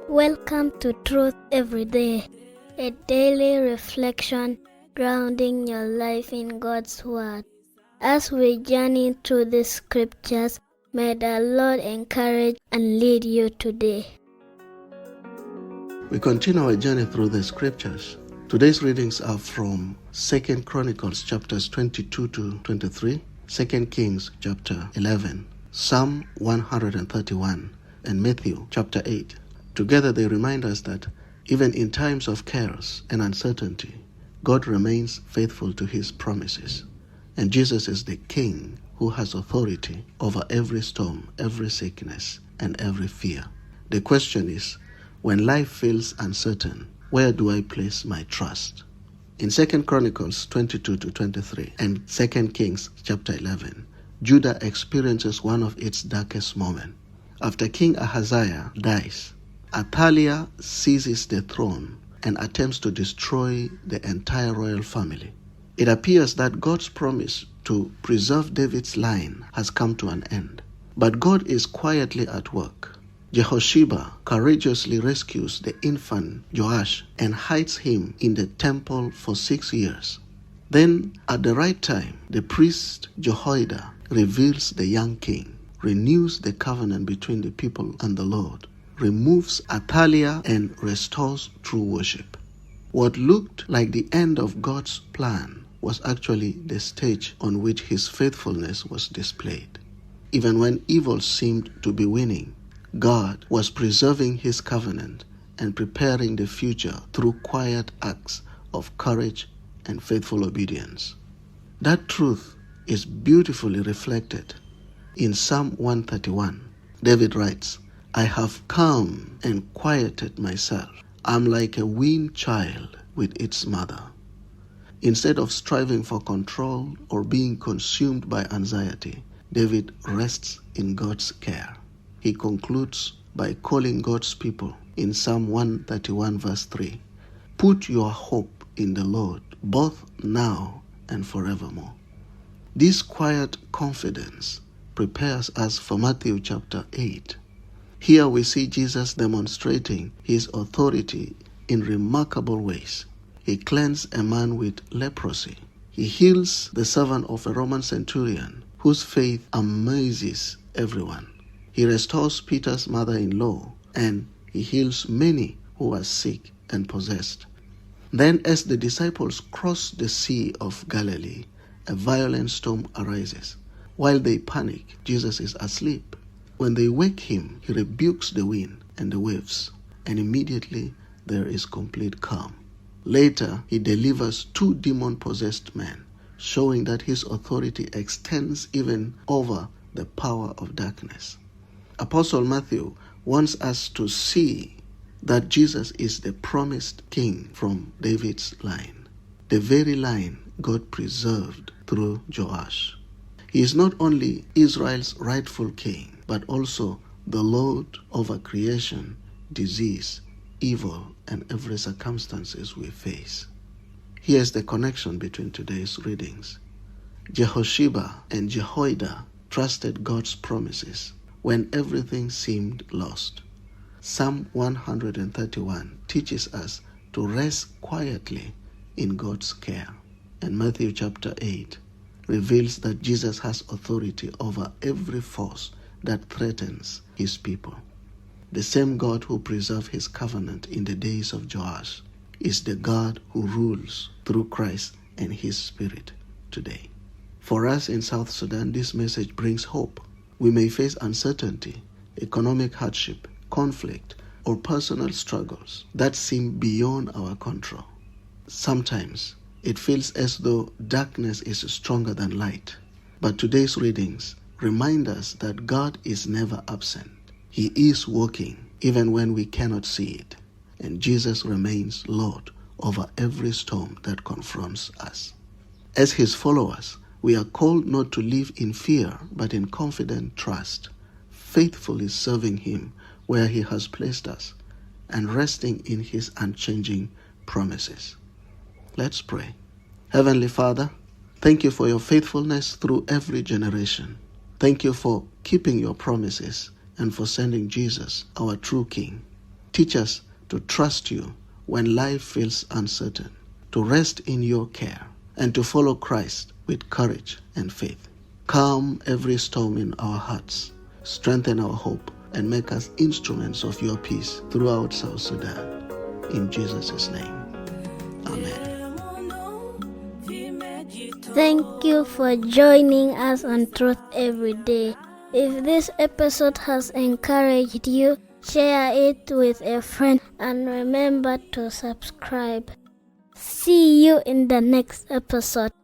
Welcome to Truth Every Day, a daily reflection grounding your life in God's Word. As we journey through the scriptures, may the Lord encourage and lead you today. We continue our journey through the scriptures. Today's readings are from 2 Chronicles chapters 22 to 23, 2 Kings chapter 11, Psalm 131, and Matthew chapter 8. Together they remind us that even in times of chaos and uncertainty, God remains faithful to his promises. And Jesus is the King who has authority over every storm, every sickness, and every fear. The question is, when life feels uncertain, where do I place my trust? In 2 Chronicles 22 to 23 and 2 Kings chapter 11, Judah experiences one of its darkest moments. After King Ahaziah dies, Athaliah seizes the throne and attempts to destroy the entire royal family. It appears that God's promise to preserve David's line has come to an end. But God is quietly at work. Jehosheba courageously rescues the infant Joash and hides him in the temple for 6 years. Then, at the right time, the priest Jehoiada reveals the young king, renews the covenant between the people and the Lord, removes Athaliah, and restores true worship. What looked like the end of God's plan was actually the stage on which his faithfulness was displayed. Even when evil seemed to be winning, God was preserving his covenant and preparing the future through quiet acts of courage and faithful obedience. That truth is beautifully reflected in Psalm 131. David writes, I have calmed and quieted myself. I'm like a weaned child with its mother. Instead of striving for control or being consumed by anxiety, David rests in God's care. He concludes by calling God's people in Psalm 131 verse 3, put your hope in the Lord, both now and forevermore. This quiet confidence prepares us for Matthew chapter 8. Here we see Jesus demonstrating his authority in remarkable ways. He cleansed a man with leprosy. He heals the servant of a Roman centurion whose faith amazes everyone. He restores Peter's mother-in-law, and he heals many who are sick and possessed. Then, as the disciples cross the Sea of Galilee, a violent storm arises. While they panic, Jesus is asleep. When they wake him, he rebukes the wind and the waves, and immediately there is complete calm. Later, he delivers 2 demon-possessed men, showing that his authority extends even over the power of darkness. Apostle Matthew wants us to see that Jesus is the promised king from David's line, the very line God preserved through Joash. He is not only Israel's rightful king, but also the Lord over creation, disease, evil, and every circumstances we face. Here's the connection between today's readings. Jehosheba and Jehoiada trusted God's promises when everything seemed lost. Psalm 131 teaches us to rest quietly in God's care. And Matthew chapter 8 reveals that Jesus has authority over every force that threatens his people. The same God who preserved his covenant in the days of Joash is the God who rules through Christ and his Spirit today. For us in South Sudan, this message brings hope. We may face uncertainty, economic hardship, conflict, or personal struggles that seem beyond our control. Sometimes it feels as though darkness is stronger than light. But today's readings remind us that God is never absent. He is working even when we cannot see it. And Jesus remains Lord over every storm that confronts us. As his followers, we are called not to live in fear, but in confident trust, faithfully serving him where he has placed us, and resting in his unchanging promises. Let's pray. Heavenly Father, thank you for your faithfulness through every generation. Thank you for keeping your promises and for sending Jesus, our true King. Teach us to trust you when life feels uncertain, to rest in your care, and to follow Christ with courage and faith. Calm every storm in our hearts, strengthen our hope, and make us instruments of your peace throughout South Sudan. In Jesus' name, amen. Thank you for joining us on Truth Every Day. If this episode has encouraged you, share it with a friend and remember to subscribe. See you in the next episode.